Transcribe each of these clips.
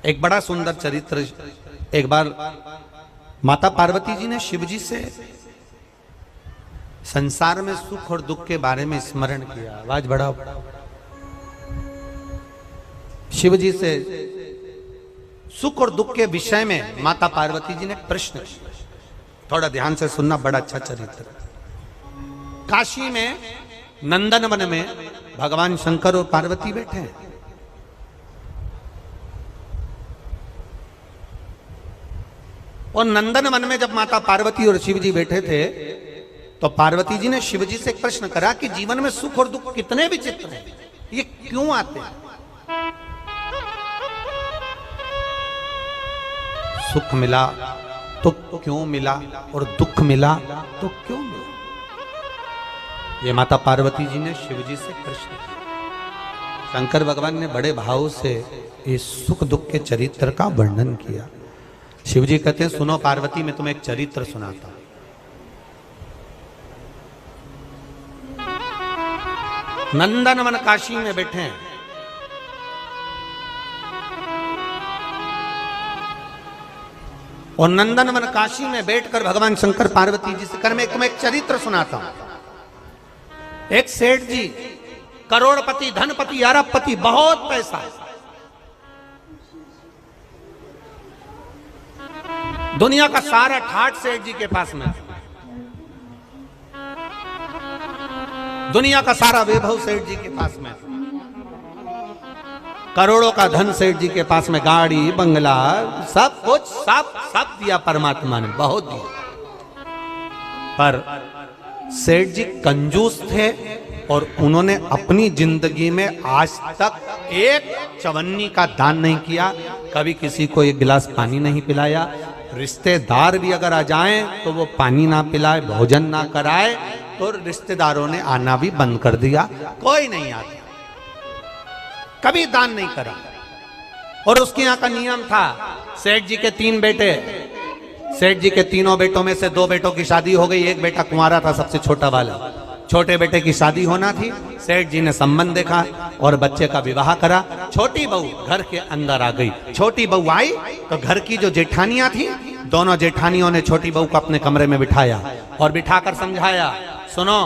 एक बड़ा सुंदर चरित्र। एक बार माता पार्वती जी ने शिव जी से संसार में सुख और दुख के बारे में स्मरण किया। आवाज बढ़ाओ। शिव जी से सुख और दुख के विषय में माता पार्वती जी ने प्रश्न किया। थोड़ा ध्यान से सुनना, बड़ा अच्छा चरित्र। काशी में नंदन वन में भगवान शंकर और पार्वती बैठे हैं। और नंदन वन में जब माता पार्वती और शिव जी बैठे थे तो पार्वती जी ने शिव जी से एक प्रश्न करा कि जीवन में सुख और दुख कितने विचित्र हैं, ये क्यों आते हैं? सुख मिला तो क्यों मिला और दुख मिला तो क्यों मिला? ये माता पार्वती जी ने शिव जी से प्रश्न किया। शंकर भगवान ने बड़े भाव से इस सुख दुख के चरित्र का वर्णन किया। शिव जी कहते हैं, सुनो पार्वती, मैं तुम्हें एक चरित्र सुनाता हूं। नंदनवन काशी में बैठे हैं। और नंदनवन काशी में बैठकर भगवान शंकर पार्वती जी से कर मैं तुम्हें एक चरित्र सुनाता हूं। एक सेठ जी, करोड़पति, धनपति, अरबपति, बहुत पैसा, दुनिया का सारा ठाठ सेठ जी के पास में, दुनिया का सारा वैभव सेठ जी के पास में, करोड़ों का धन सेठ जी के पास में, गाड़ी बंगला सब कुछ सब दिया परमात्मा ने, बहुत दिया। पर सेठ जी कंजूस थे और उन्होंने अपनी जिंदगी में आज तक एक चवन्नी का दान नहीं किया, कभी किसी को एक गिलास पानी नहीं पिलाया। रिश्तेदार भी अगर आ जाएं तो वो पानी ना पिलाए, भोजन ना कराए, तो रिश्तेदारों ने आना भी बंद कर दिया, कोई नहीं आता, कभी दान नहीं करा। और उसके यहाँ का नियम था, सेठ जी के 3 बेटे, सेठ जी के तीनों बेटों में से 2 बेटों की शादी हो गई, एक बेटा कुंवारा था, सबसे छोटा वाला। छोटे बेटे की शादी होना थी, सेठ जी ने संबंध देखा और बच्चे का विवाह करा। छोटी बहू घर के अंदर आ गई। छोटी बहू आई तो घर की जो जेठानियां थी, दोनों जेठानियों ने छोटी बहू को अपने कमरे में बिठाया और बिठाकर समझाया, सुनो,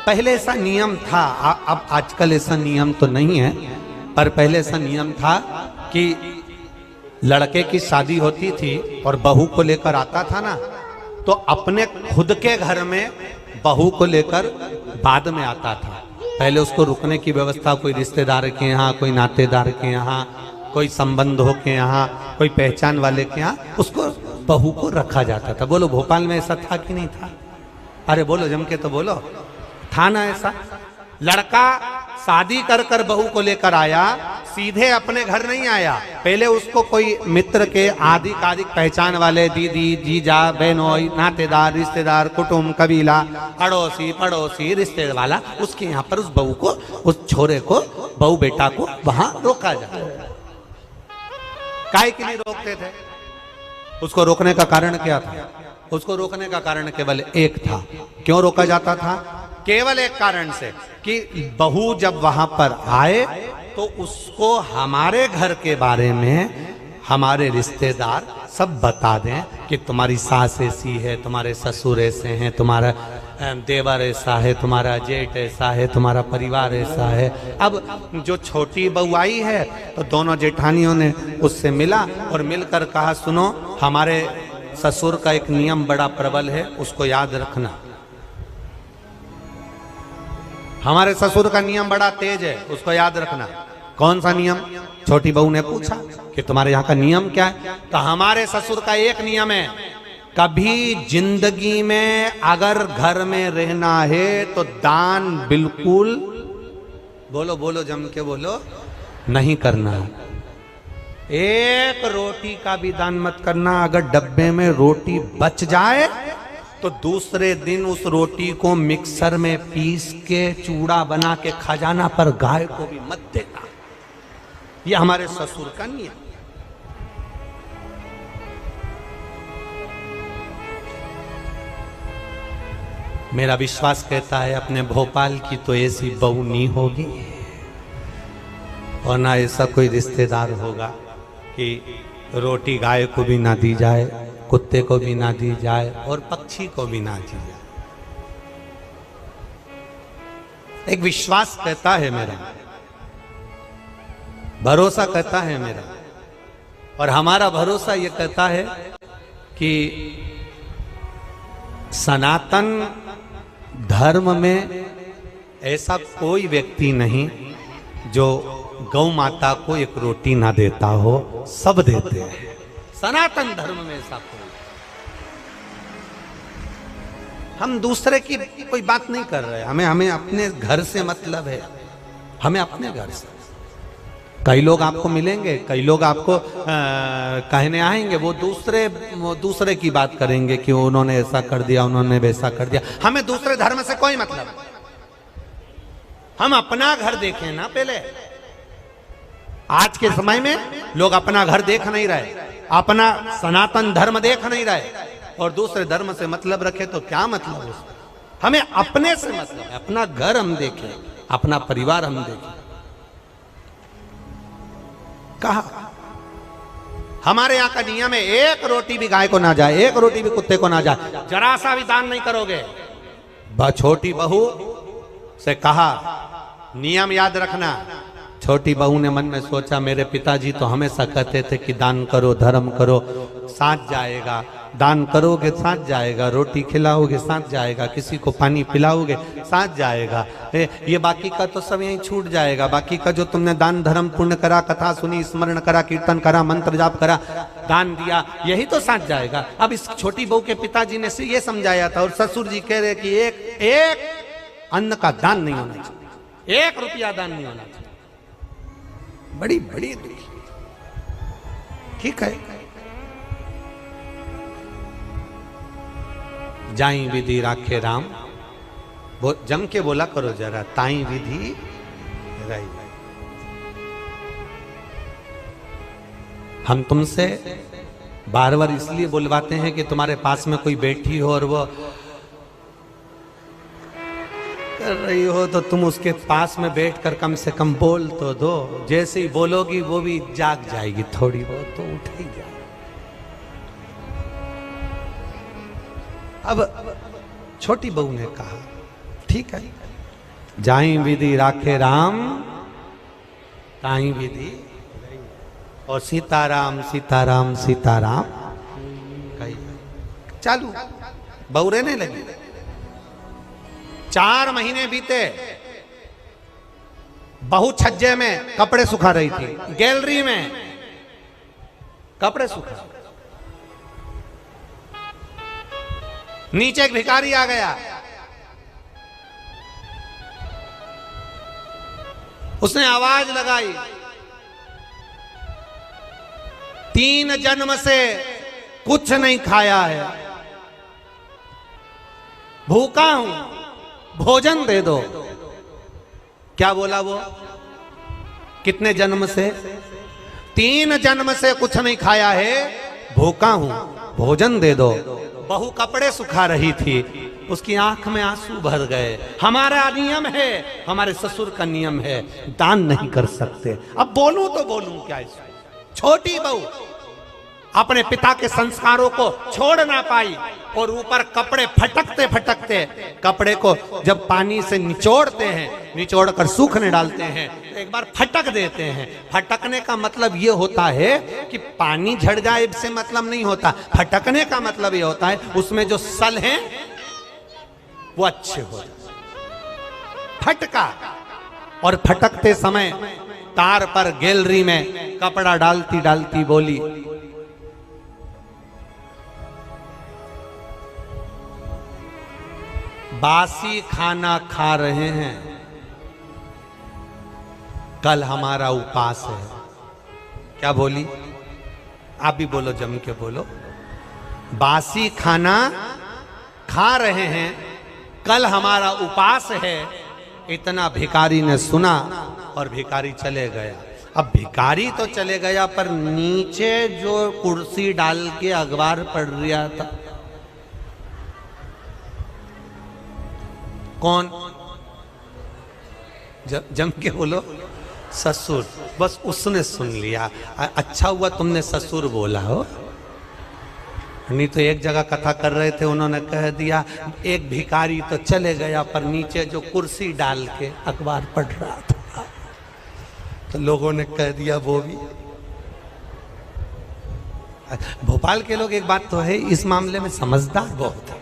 पहले ऐसा नियम था, अब आजकल ऐसा नियम तो नहीं है, पर पहले ऐसा नियम था कि लड़के की शादी होती थी और बहू को लेकर आता था ना, तो अपने खुद के घर में बहू को लेकर बाद में आता था। पहले उसको रुकने की व्यवस्था कोई रिश्तेदार के यहाँ, कोई नातेदार के यहाँ, कोई संबंधों के यहाँ, कोई पहचान वाले के यहाँ, उसको बहू को रखा जाता था। बोलो भोपाल में ऐसा था कि नहीं था? अरे बोलो, जम के तो बोलो, था ना ऐसा? लड़का शादी कर कर बहू को लेकर आया, सीधे अपने घर नहीं आया, पहले उसको कोई मित्र के आदि कादिक पहचान वाले, दीदी, जीजा, बहनोई, नातेदार, रिश्तेदार, कुटुंब, कबीला, अड़ोसी पड़ोसी, रिश्तेदार वाला, उसके यहाँ पर उस बहू को, उस छोरे को, बहू बेटा को वहां रोका जाता। काहे के लिए रोकते थे? उसको रोकने का कारण क्या था? उसको रोकने का कारण केवल एक था। क्यों रोका जाता था? केवल एक कारण से कि बहू जब वहां पर आए तो उसको हमारे घर के बारे में हमारे रिश्तेदार सब बता दें कि तुम्हारी सास ऐसी है, तुम्हारे ससुर ऐसे हैं, तुम्हारा देवर ऐसा है, तुम्हारा जेठ ऐसा है, तुम्हारा परिवार ऐसा है। अब जो छोटी बहू आई है तो दोनों जेठानियों ने उससे मिला और मिलकर कहा, सुनो, हमारे ससुर का एक नियम बड़ा प्रबल है, उसको याद रखना। हमारे ससुर का नियम बड़ा तेज है, उसको याद रखना। कौन सा नियम? छोटी बहू ने पूछा कि तुम्हारे यहाँ का नियम क्या है? तो हमारे ससुर का एक नियम है, कभी जिंदगी में अगर घर में रहना है तो दान बिल्कुल, बोलो बोलो जम के बोलो, नहीं करना। एक रोटी का भी दान मत करना। अगर डब्बे में रोटी बच जाए तो दूसरे दिन उस रोटी को मिक्सर में पीस के चूड़ा बना के खा जाना, पर गाय को भी मत देना। ये हमारे ससुर का नियम। मेरा विश्वास कहता है अपने भोपाल की तो ऐसी बहू नहीं होगी और ना ऐसा कोई रिश्तेदार होगा कि रोटी गाय को भी ना दी जाए, कुत्ते को भी ना दी जाए और पक्षी को भी ना दी जाए। एक विश्वास कहता है मेरा, भरोसा कहता है मेरा, और हमारा भरोसा ये कहता है कि सनातन धर्म में ऐसा कोई व्यक्ति नहीं जो गौ माता को एक रोटी ना देता हो, सब देते हैं। सनातन धर्म में ऐसा कोई, हम दूसरे की कोई बात नहीं कर रहे, हमें अपने घर से मतलब है, हमें अपने घर से। कई लोग आपको मिलेंगे, कई लोग आपको कहने आएंगे, वो दूसरे की बात करेंगे कि उन्होंने ऐसा कर दिया, उन्होंने वैसा कर दिया। हमें दूसरे धर्म से कोई मतलब नहीं, हम अपना घर देखें ना पहले। आज के समय में लोग अपना घर देख नहीं रहे, अपना सनातन धर्म देख नहीं रहे और दूसरे धर्म से मतलब रखे तो क्या मतलब उसका। हमें अपने से मतलब है, अपना घर हम देखें, अपना परिवार हम देखें। कहा हमारे यहां का नियम है, एक रोटी भी गाय को ना जाए, एक रोटी भी कुत्ते को ना जाए, जरा सा भी दान नहीं करोगे। छोटी बहू से कहा नियम याद रखना। छोटी बहू ने मन में सोचा मेरे पिताजी तो हमेशा कहते थे कि दान करो, धर्म करो, साथ जाएगा। दान करोगे साथ जाएगा, रोटी खिलाओगे साथ जाएगा, किसी को पानी पिलाओगे साथ जाएगा। ये बाकी का तो सब यहीं छूट जाएगा। बाकी का जो तुमने दान धर्म पुण्य करा, कथा सुनी, स्मरण करा, कीर्तन करा, मंत्र जाप करा, दान दिया, यही तो साथ जाएगा। अब इस छोटी बहू के पिताजी ने ये समझाया था और ससुर जी कह रहे कि एक अन्न का दान नहीं होना चाहिए, 1 रुपया दान नहीं होना चाहिए। बड़ी बड़ी ठीक है, जाई विधि राखे राम, वो जम के बोला करो जरा, ताई विधि रही। हम तुमसे बार बार इसलिए बुलवाते हैं कि तुम्हारे पास में कोई बैठी हो और वो कर रही हो तो तुम उसके पास में बैठकर कम से कम बोल तो दो। जैसे ही बोलोगी वो भी जाग जाएगी, थोड़ी बहुत तो उठ ही जाएगी। अब छोटी बहू ने कहा ठीक है, जाई विधि राखे राम, ताई विधि, और सीताराम सीताराम सीताराम कही चालू। बहू रहने लगी। 4 महीने बीते, बहू छज्जे में कपड़े सुखा रही थी, गैलरी में कपड़े सुखा। नीचे एक भिखारी आ गया, उसने आवाज लगाई, 3 जन्म से कुछ नहीं खाया है, भूखा हूं, भोजन दे दो। क्या बोला वो? कितने जन्म से? 3 जन्म से कुछ नहीं खाया है, भूखा हूं, भोजन दे दो। बहू कपड़े सुखा रही थी, उसकी आंख में आंसू भर गए। हमारा नियम है, हमारे ससुर का नियम है, दान नहीं कर सकते। अब बोलूं तो बोलूं क्या इसमें? छोटी बहू अपने पिता के संस्कारों को छोड़ ना पाई और ऊपर कपड़े फटकते फटकते, कपड़े को जब पानी से निचोड़ते हैं, निचोड़ कर सूखने डालते हैं, एक बार फटक देते हैं। फटकने का मतलब ये होता है कि पानी झड़ जाए से मतलब नहीं होता। फटकने का मतलब ये होता है उसमें जो सल हैं वो अच्छे हो जाए। फटका, और फटकते समय तार पर गैलरी में कपड़ा डालती डालती बोली, बासी खाना खा रहे हैं, कल हमारा उपास है। क्या बोली? आप भी बोलो, जम के बोलो। बासी खाना खा रहे हैं, कल हमारा उपास है। इतना भिखारी ने सुना और भिखारी चले गया। अब भिखारी तो चले गया, पर नीचे जो कुर्सी डाल के अखबार पढ़ रहा था, कौन? जम के बोलो, ससुर। बस उसने सुन लिया। अच्छा हुआ तुमने ससुर बोला हो, नहीं तो एक जगह कथा कर रहे थे, उन्होंने कह दिया एक भिखारी तो चले गया, पर नीचे जो कुर्सी डाल के अखबार पढ़ रहा था, तो लोगों ने कह दिया वो भी। भोपाल के लोग, एक बात तो है, इस मामले में समझदार बहुत है।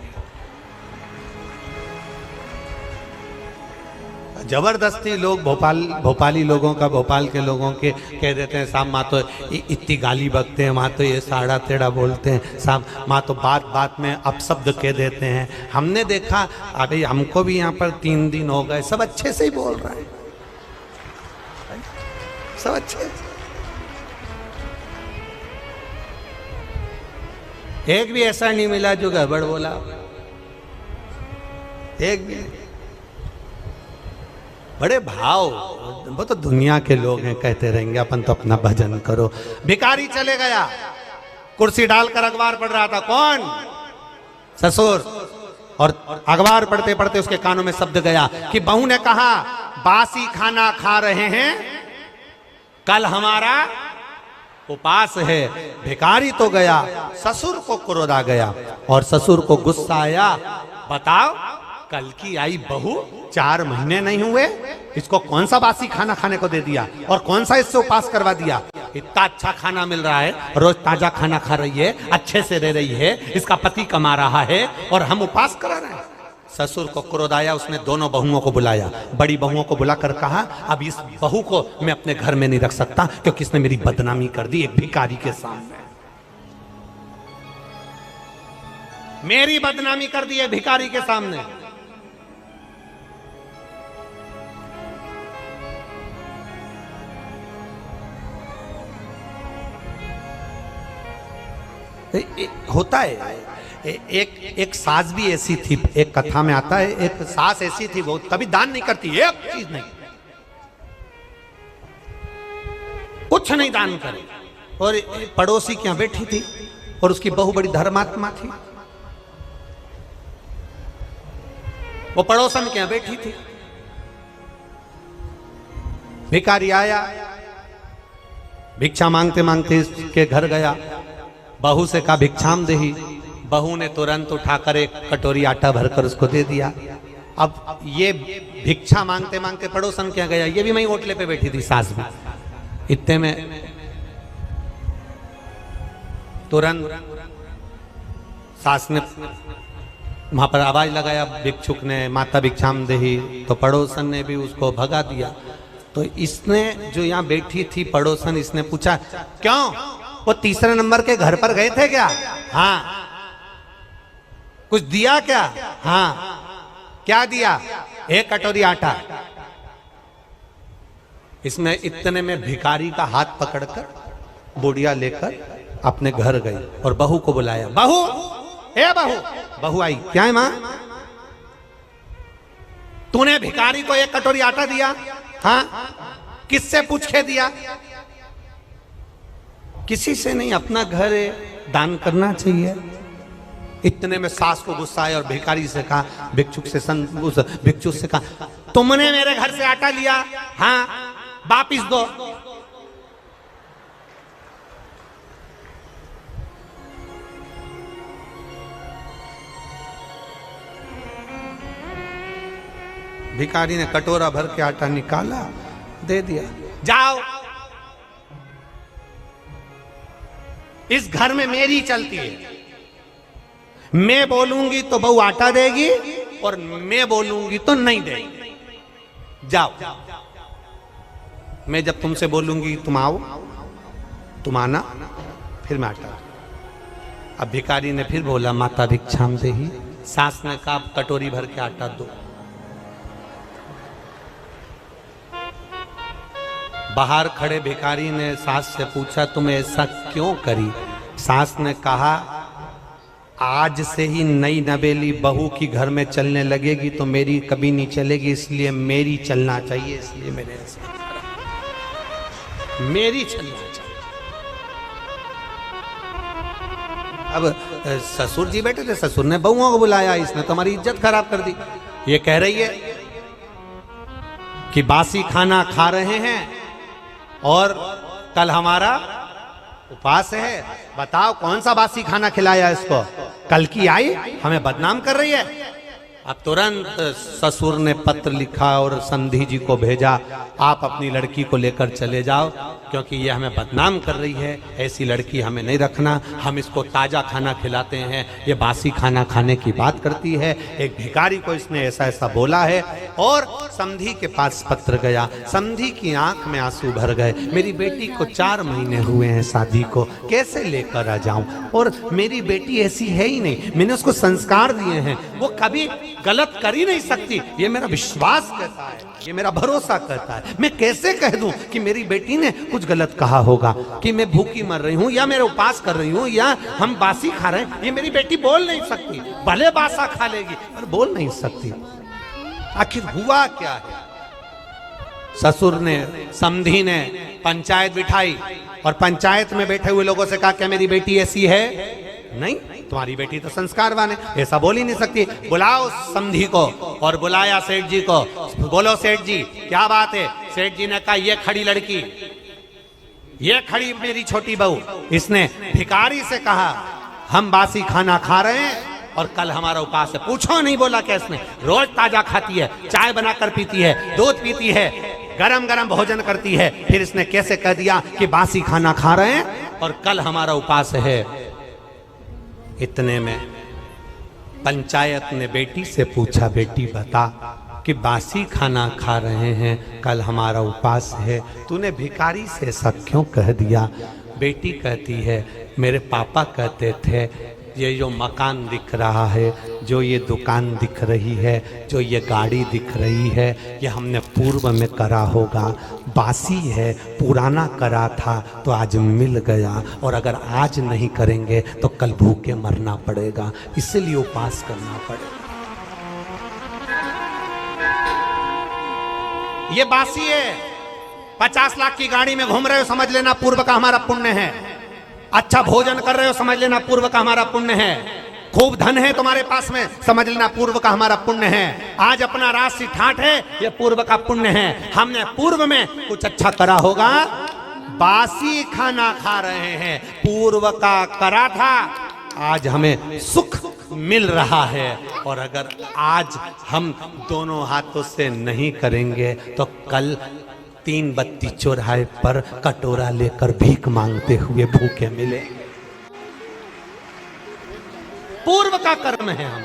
जबरदस्ती लोग भोपाली लोगों का, भोपाल के लोगों के कह देते हैं साहब माँ तो इतनी गाली बकते हैं, माँ तो ये साड़ा तेड़ा बोलते हैं, साहब माँ तो बात बात में अपशब्द कह देते हैं। हमने देखा, अभी हमको भी यहाँ पर 3 दिन हो गए, सब अच्छे से ही बोल रहे हैं, सब अच्छे। एक भी ऐसा नहीं मिला जो गड़बड़ बोला, एक भी। बड़े भाव, वो तो दुनिया के लोग हैं, कहते रहेंगे, अपन तो अपना भजन करो। भिखारी चले गया, कुर्सी डालकर अखबार पढ़ रहा था। कौन? ससुर। और अखबार पढ़ते पढ़ते उसके कानों में शब्द गया कि बहू ने कहा बासी खाना खा रहे हैं, कल हमारा उपास है। भिखारी तो गया, ससुर को क्रोध आ गया और ससुर को गुस्सा आया। बताओ, कल की आई बहू 4 महीने नहीं हुए, इसको कौन सा बासी खाना खाने को दे दिया और कौन सा इससे उपास करवा दिया? इतना अच्छा खाना मिल रहा है, रोज ताजा खाना खा रही है, अच्छे से रह रही है, इसका पति कमा रहा है और हम उपास करा रहे हैं। ससुर को क्रोध आया, उसने दोनों बहुओं को बुलाया। बड़ी बहुओं को बुलाकर कहा अब इस बहू को मैं अपने घर में नहीं रख सकता, क्योंकि इसने मेरी बदनामी कर दी एक भिखारी के सामने। मेरी बदनामी कर दी है भिखारी के सामने। होता है, एक सास भी ऐसी थी, एक कथा में आता है, एक सास ऐसी थी, वो कभी दान नहीं करती, एक चीज नहीं, कुछ नहीं दान करे। और पड़ोसी के यहां बैठी थी और उसकी बहू बड़ी धर्मात्मा थी, वो पड़ोसन के यहां बैठी थी। भिखारी आया, भिक्षा मांगते मांगते इसके घर गया, बहू से कहा भिक्षाम देही। बहू ने तुरंत उठाकर एक कटोरी आटा भरकर उसको दे दिया। अब ये भिक्षा मांगते मांगते पड़ोसन क्या गया, ये भी वहीं ओटले पे बैठी थी सास भी। इतने में तुरंत सास ने वहां पर आवाज लगाया, भिक्षुक ने, माता भिक्षाम देही। तो पड़ोसन ने भी उसको भगा दिया। तो इसने, जो यहाँ बैठी थी पड़ोसन, इसने पूछा क्यों, वो 3रे नंबर के घर पर गए थे क्या? हाँ। कुछ दिया क्या? हाँ। क्या दिया? 1 कटोरी आटा। इसमें इतने में भिखारी का हाथ पकड़कर बुढ़िया लेकर अपने घर गई और बहू को बुलाया। बहू, ए बहू। बहू आई। क्या है मां? तूने भिखारी को 1 कटोरी आटा दिया? हाँ। किससे पूछ के दिया? किसी से नहीं, अपना घर है, दान करना चाहिए। इतने में सास को गुस्सा आया और भिखारी से कहा, भिक्षुक से कहा, तुमने मेरे घर से आटा लिया? हाँ। वापिस दो। भिखारी ने कटोरा भर के आटा निकाला, दे दिया। जाओ, इस घर में मेरी चलती है, मैं बोलूंगी तो बहू आटा देगी और मैं बोलूंगी तो नहीं देगी। जाओ, मैं जब तुमसे बोलूंगी तुम आओ, तुम आना, फिर मैं आटा। अब भिखारी ने फिर बोला माता भिक्षाम देही। सास ने कहा कटोरी भर के आटा दो। बाहर खड़े भिखारी ने सास से पूछा तुम ऐसा क्यों करी? सास ने कहा आज से ही नई नवेली बहू की घर में चलने लगेगी तो मेरी कभी नहीं चलेगी, इसलिए मेरी चलना चाहिए, इसलिए मैंने ऐसा मेरी चलना चाहिए। अब ससुर जी बैठे थे, ससुर ने बहुओं को बुलाया, इसने तो हमारी इज्जत खराब कर दी। ये कह रही है कि बासी खाना खा रहे हैं और कल हमारा उपवास है। बताओ कौन सा बासी खाना खिलाया इसको? कल की आई हमें बदनाम कर रही है। अब तुरंत ससुर ने पत्र लिखा और समधी जी को भेजा, आप अपनी लड़की को लेकर चले जाओ क्योंकि ये हमें बदनाम कर रही है, ऐसी लड़की हमें नहीं रखना, हम इसको ताज़ा खाना खिलाते हैं, ये बासी खाना खाने की बात करती है। एक भिखारी को इसने ऐसा ऐसा बोला है। और समधी के पास पत्र गया, समधी की आंख में आंसू भर गए। मेरी बेटी को 4 महीने हुए हैं शादी को, कैसे लेकर आ जाऊं? और मेरी बेटी ऐसी है ही नहीं, मैंने उसको संस्कार दिए हैं, वो कभी गलत कर ही नहीं सकती, ये मेरा विश्वास कहता है, ये मेरा भरोसा कहता है। मैं कैसे कह दूं कि मेरी बेटी ने कुछ गलत कहा होगा, कि मैं भूखी मर रही हूं या मेरे उपवास कर रही हूं या हम बासी खा रहे हैं? ये मेरी बेटी बोल नहीं सकती, भले बासा खा लेगी पर बोल नहीं सकती। आखिर हुआ क्या है? ससुर ने, समधी ने पंचायत बिठाई और पंचायत में बैठे हुए लोगों से कहा क्या मेरी बेटी ऐसी है? नहीं, तुम्हारी बेटी तो संस्कारवान है, ऐसा बोल ही नहीं सकती। बुलाओ समधी को। और बुलाया सेठ जी को। बोलो सेठ जी क्या बात है? सेठ जी ने कहा ये खड़ी लड़की, ये खड़ी मेरी छोटी बहू, इसने भिखारी से कहा हम बासी खाना खा रहे हैं और कल हमारा उपवास है। पूछो नहीं बोला क्या इसने? रोज ताजा खाती है, चाय बनाकर पीती है, दूध पीती है, गरम गरम भोजन करती है, फिर इसने कैसे कह दिया कि बासी खाना खा रहे हैं और कल हमारा उपवास है? इतने में पंचायत ने बेटी से पूछा, बेटी बता कि बासी खाना खा रहे हैं, कल हमारा उपवास है, तूने भिखारी से ऐसा क्यों कह दिया? बेटी कहती है मेरे पापा कहते थे ये जो मकान दिख रहा है, जो ये दुकान दिख रही है, जो ये गाड़ी दिख रही है, ये हमने पूर्व में करा होगा, बासी है, पुराना करा था तो आज मिल गया, और अगर आज नहीं करेंगे तो कल भूखे मरना पड़ेगा, इसलिए उपवास करना पड़ेगा। ये बासी है, 50 लाख की गाड़ी में घूम रहे हो, समझ लेना पूर्व का हमारा पुण्य है। अच्छा भोजन कर रहे हो, समझ लेना पूर्व का हमारा पुण्य है। खूब धन है तुम्हारे पास में, समझ लेना पूर्व का हमारा पुण्य है। आज अपना राशि ठाठ है, ये पूर्व का पुण्य है। हमने पूर्व में कुछ अच्छा करा होगा, बासी खाना खा रहे हैं, पूर्व का करा था, आज हमें सुख मिल रहा है। और अगर आज हम दोनों हाथों से नहीं करेंगे तो कल 3 बत्ती चौराहे पर कटोरा लेकर भीख मांगते हुए भूखे मिले। पूर्व का कर्म है हम।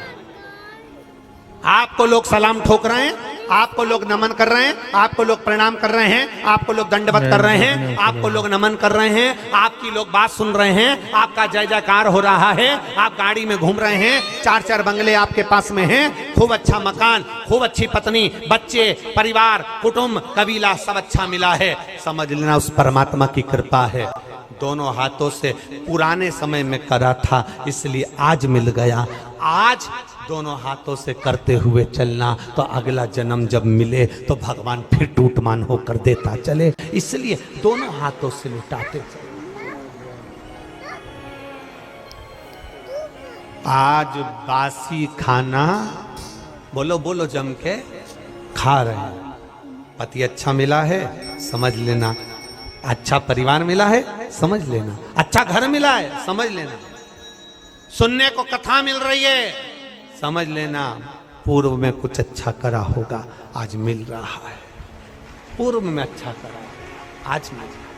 आपको लोग सलाम ठोक रहे हैं, आपको लोग नमन कर रहे हैं, आपको लोग प्रणाम कर रहे हैं, आपको लोग दंडवत कर रहे हैं, आपको लोग नमन कर रहे हैं, आपकी लोग बात सुन रहे हैं, आपका जय जयकार हो रहा है, आप गाड़ी में घूम रहे हैं, 4-4 बंगले आपके पास में हैं, खूब अच्छा मकान, खूब अच्छी पत्नी, बच्चे, परिवार, कुटुंब, कबीला सब अच्छा मिला है। समझ लेना उस परमात्मा की कृपा है। दोनों हाथों से पुराने समय में करा था इसलिए आज मिल गया। आज दोनों हाथों से करते हुए चलना तो अगला जन्म जब मिले तो भगवान फिर टूटमान होकर देता चले, इसलिए दोनों हाथों से लुटाते चले। आज बासी खाना बोलो बोलो जम के खा रहे हैं। पति अच्छा मिला है, समझ लेना अच्छा परिवार मिला है, समझ लेना अच्छा घर मिला है, समझ लेना सुनने को कथा मिल रही है, समझ लेना पूर्व में कुछ अच्छा करा होगा, आज मिल रहा है। पूर्व में अच्छा करा, आज मिल रहा है।